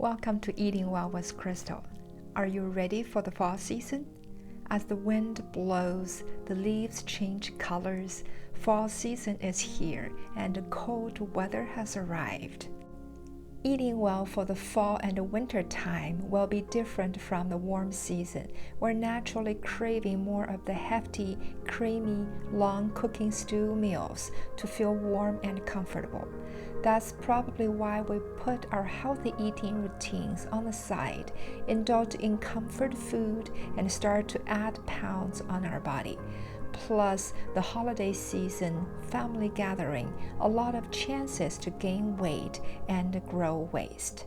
Welcome to Eating Well with Chrystal. Are you ready for the fall season? As the wind blows, the leaves change colors. Fall season is here and the cold weather has arrived. Eating well for the fall and the winter time will be different from the warm season. We're naturally craving more of the hefty, creamy, long cooking stew meals to feel warm and comfortable. That's probably why we put our healthy eating routines on the side, indulge in comfort food, and start to add pounds on our body. Plus, the holiday season, family gathering, a lot of chances to gain weight and grow waist.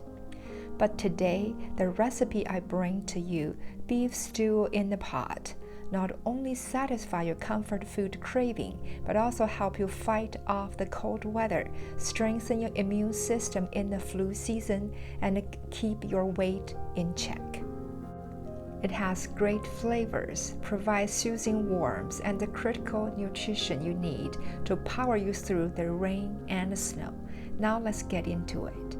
But today, the recipe I bring to you, beef stew in the pot, not only satisfy your comfort food craving, but also help you fight off the cold weather, strengthen your immune system in the flu season, and keep your weight in check. It has great flavors, provides soothing warmth, and the critical nutrition you need to power you through the rain and the snow. Now let's get into it.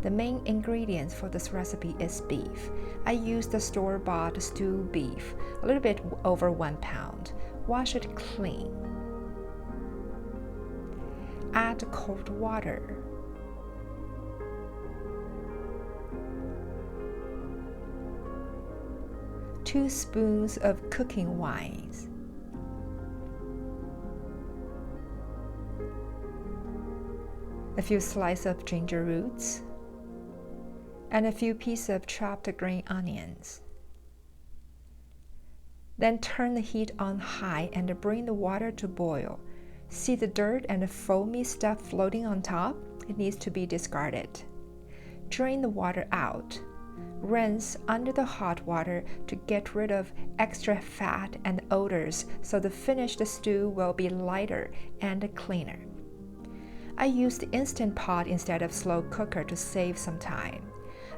The main ingredients for this recipe is beef. I use the store-bought stew beef, a little bit over 1 pound. Wash it clean. Add cold water. Two spoons of cooking wines. A few slices of ginger roots. And a few pieces of chopped green onions. Then turn the heat on high and bring the water to boil. See the dirt and the foamy stuff floating on top? It needs to be discarded. Drain the water out. Rinse under the hot water to get rid of extra fat and odors so the finished stew will be lighter and cleaner. I used the Instant Pot instead of slow cooker to save some time.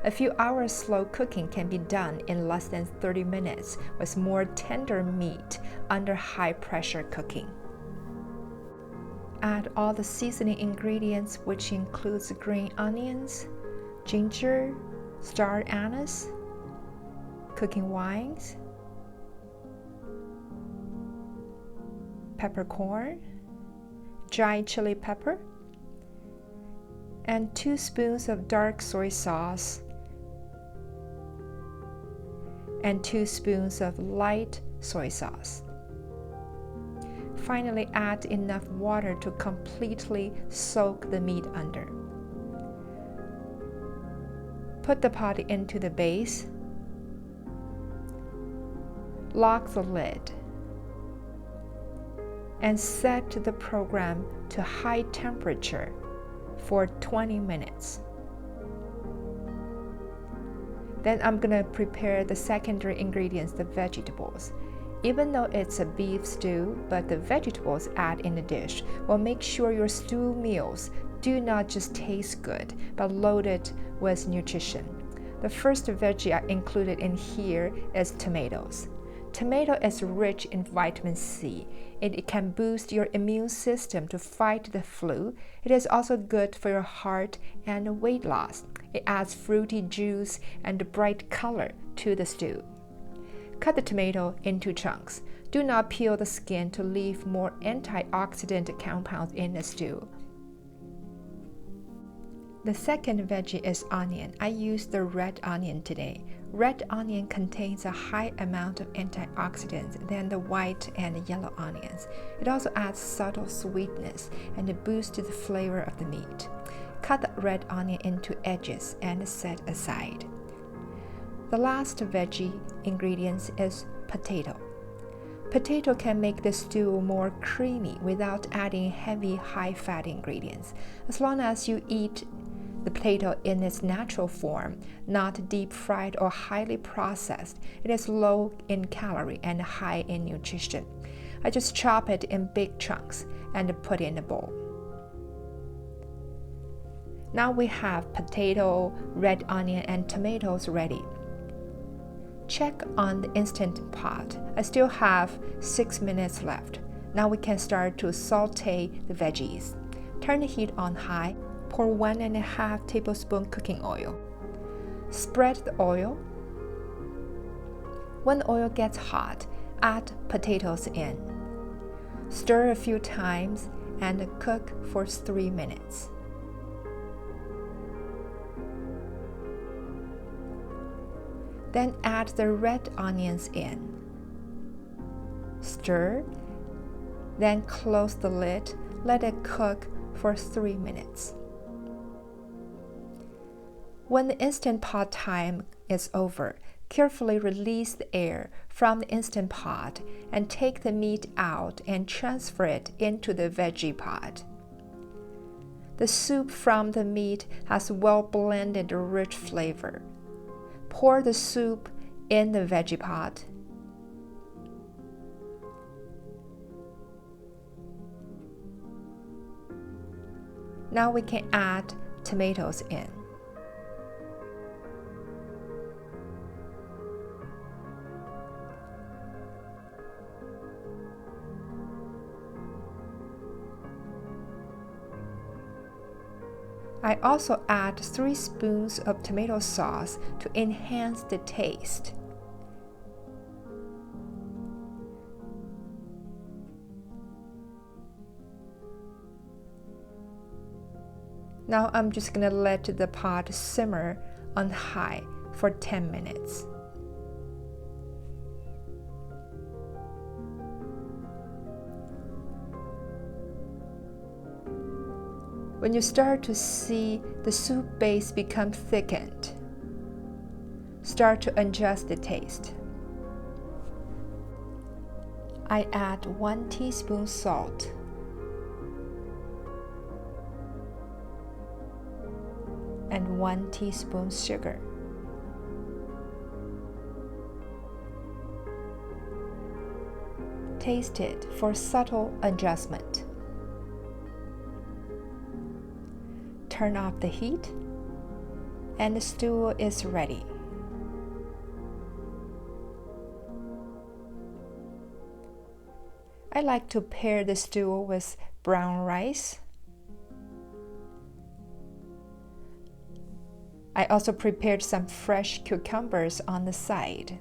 A few hours slow cooking can be done in less than 30 minutes with more tender meat under high pressure cooking. Add all the seasoning ingredients, which includes green onions, ginger, star anise, cooking wines, peppercorn, dried chili pepper, and 2 spoons of dark soy sauce, and 2 spoons of light soy sauce. Finally, add enough water to completely soak the meat under. Put the pot into the base. Lock the lid. And set the program to high temperature for 20 minutes. Then I'm gonna prepare the secondary ingredients, the vegetables. Even though it's a beef stew, but the vegetables added in the dish will make sure your stew meals do not just taste good, but loaded with nutrition. The first veggie I included in here is tomatoes. Tomato is rich in vitamin C. It can boost your immune system to fight the flu. It is also good for your heart and weight loss. It adds fruity juice and bright color to the stew. Cut the tomato into chunks. Do not peel the skin to leave more antioxidant compounds in the stew. The second veggie is onion. I used the red onion today. Red onion contains a high amount of antioxidants than the white and yellow onions. It also adds subtle sweetness and boosts the flavor of the meat. Cut the red onion into edges and set aside. The last veggie ingredient is potato. Potato can make the stew more creamy without adding heavy, high-fat ingredients. As long as you eat the potato in its natural form, not deep fried or highly processed, it is low in calorie and high in nutrition. I just chop it in big chunks and put in a bowl. Now we have potato, red onion, and tomatoes ready. Check on the Instant Pot. I still have 6 minutes left. Now we can start to saute the veggies. Turn the heat on high. pour 1½ tablespoon cooking oil. Spread the oil. When oil gets hot, add potatoes in. Stir a few times and cook for 3 minutes. Then add the red onions in. Stir, then close the lid, let it cook for 3 minutes. When the Instant Pot time is over, carefully release the air from the Instant Pot and take the meat out and transfer it into the veggie pot. The soup from the meat has well-blended rich flavor. Pour the soup in the veggie pot. Now we can add tomatoes in. I also add 3 spoons of tomato sauce to enhance the taste. Now I'm just going to let the pot simmer on high for 10 minutes. When you start to see the soup base become thickened, start to adjust the taste. I add 1 teaspoon salt, and 1 teaspoon sugar. Taste it for subtle adjustment. Turn off the heat, and the stew is ready. I like to pair the stew with brown rice. I also prepared some fresh cucumbers on the side.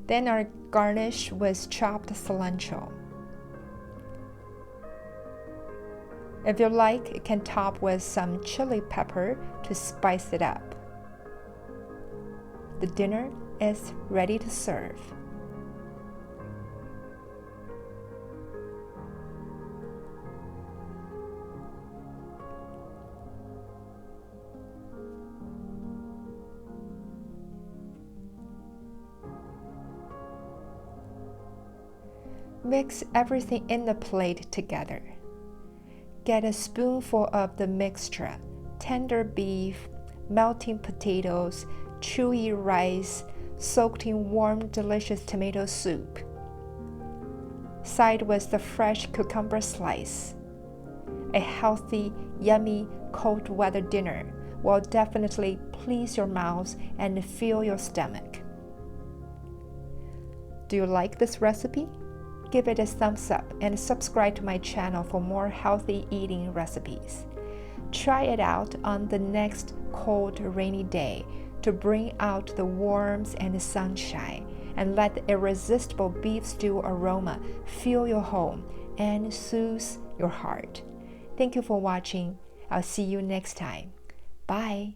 Then I'll garnish with chopped cilantro. If you like, you can top with some chili pepper to spice it up. The dinner is ready to serve. Mix everything in the plate together. Get a spoonful of the mixture: tender beef, melting potatoes, chewy rice, soaked in warm, delicious tomato soup. Side with the fresh cucumber slice. A healthy, yummy, cold weather dinner will definitely please your mouth and fill your stomach. Do you like this recipe? Give it a thumbs up and subscribe to my channel for more healthy eating recipes. Try it out on the next cold, rainy day to bring out the warmth and the sunshine, and let the irresistible beef stew aroma fill your home and soothe your heart. Thank you for watching. I'll see you next time. Bye.